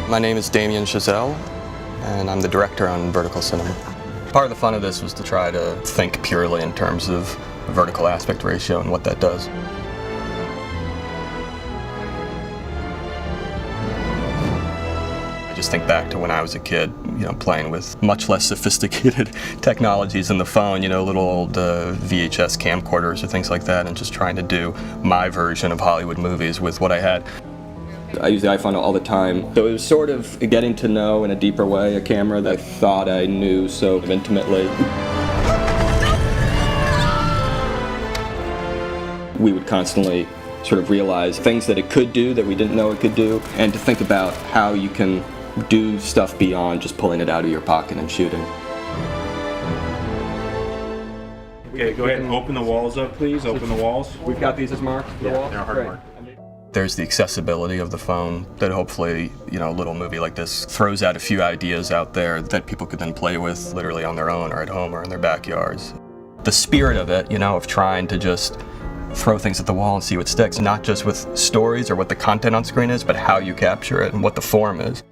My name is Damien Chazelle, and I'm the director on Vertical Cinema. Part of the fun of this was to try to think purely in terms of vertical aspect ratio and what that does. I just think back to when I was a kid, playing with much less sophisticated technologies than the phone, little old VHS camcorders or things like that, and just trying to do my version of Hollywood movies with what I had. I use the iPhone all the time, so it was sort of getting to know in a deeper way a camera that I thought I knew so intimately. We would constantly sort of realize things that it could do that we didn't know it could do, and to think about how you can do stuff beyond just pulling it out of your pocket and shooting. Okay, go ahead and open the walls up, please. Open the walls. We've got these as marked? Yeah, they're hard marked. There's the accessibility of the phone that hopefully, a little movie like this throws out a few ideas out there that people could then play with literally on their own or at home or in their backyards. The spirit of it, of trying to just throw things at the wall and see what sticks, not just with stories or what the content on screen is, but how you capture it and what the form is.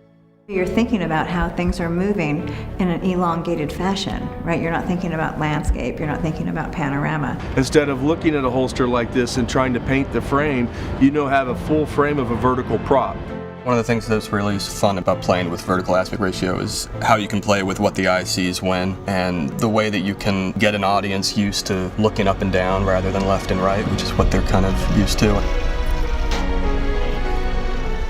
You're thinking about how things are moving in an elongated fashion, right? You're not thinking about landscape, you're not thinking about panorama. Instead of looking at a holster like this and trying to paint the frame, have a full frame of a vertical prop. One of the things that's really fun about playing with vertical aspect ratio is how you can play with what the eye sees when, and the way that you can get an audience used to looking up and down rather than left and right, which is what they're kind of used to.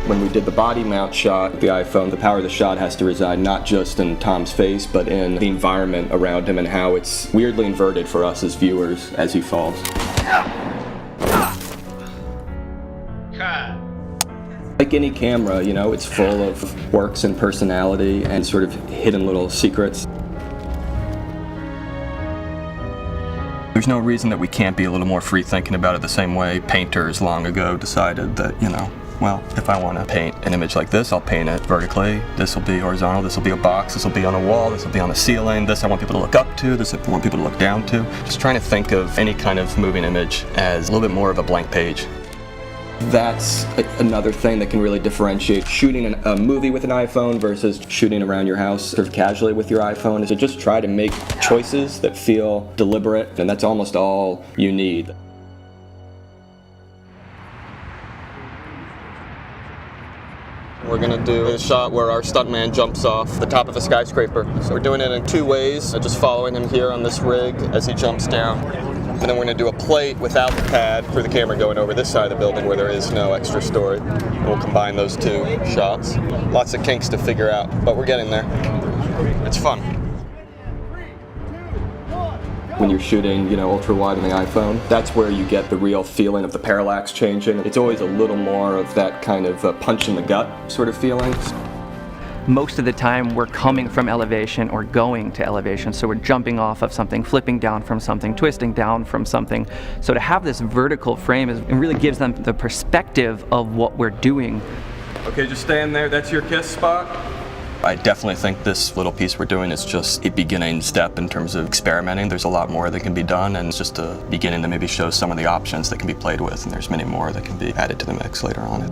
When we did the body mount shot with the iPhone, the power of the shot has to reside not just in Tom's face, but in the environment around him and how it's weirdly inverted for us as viewers as he falls. Like any camera, it's full of quirks and personality and sort of hidden little secrets. There's no reason that we can't be a little more free thinking about it the same way painters long ago decided that, well, if I want to paint an image like this, I'll paint it vertically. This will be horizontal, this will be a box, this will be on a wall, this will be on a ceiling, this I want people to look up to, this I want people to look down to. Just trying to think of any kind of moving image as a little bit more of a blank page. That's another thing that can really differentiate shooting a movie with an iPhone versus shooting around your house sort of casually with your iPhone, is to just try to make choices that feel deliberate, and that's almost all you need. We're going to do a shot where our stuntman jumps off the top of a skyscraper. So we're doing it in two ways, just following him here on this rig as he jumps down. And then we're going to do a plate without the pad for the camera going over this side of the building where there is no extra story. And we'll combine those two shots. Lots of kinks to figure out, but we're getting there. It's fun. When you're shooting, ultra wide on the iPhone, that's where you get the real feeling of the parallax changing. It's always a little more of that kind of punch in the gut sort of feeling. Most of the time we're coming from elevation or going to elevation, so we're jumping off of something, flipping down from something, twisting down from something. So to have this vertical frame, it really gives them the perspective of what we're doing. Okay, just stand there. That's your kiss spot. I definitely think this little piece we're doing is just a beginning step in terms of experimenting. There's a lot more that can be done, and it's just a beginning to maybe show some of the options that can be played with, and there's many more that can be added to the mix later on.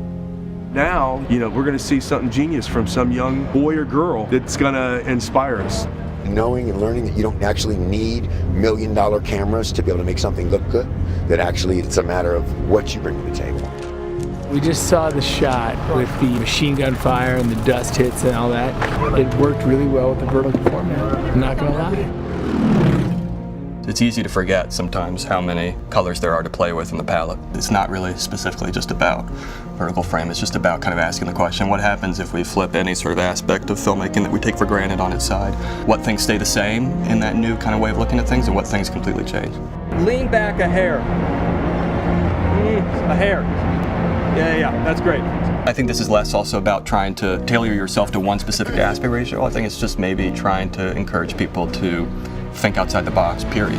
Now, we're going to see something genius from some young boy or girl that's going to inspire us. Knowing and learning that you don't actually need million-dollar cameras to be able to make something look good, that actually it's a matter of what you bring to the table. We just saw the shot with the machine gun fire and the dust hits and all that. It worked really well with the vertical format, I'm not going to lie. It's easy to forget sometimes how many colors there are to play with in the palette. It's not really specifically just about vertical frame, it's just about kind of asking the question, what happens if we flip any sort of aspect of filmmaking that we take for granted on its side? What things stay the same in that new kind of way of looking at things, and what things completely change? Lean back a hair. A hair. Yeah, that's great. I think this is less also about trying to tailor yourself to one specific aspect ratio. I think it's just maybe trying to encourage people to think outside the box, period.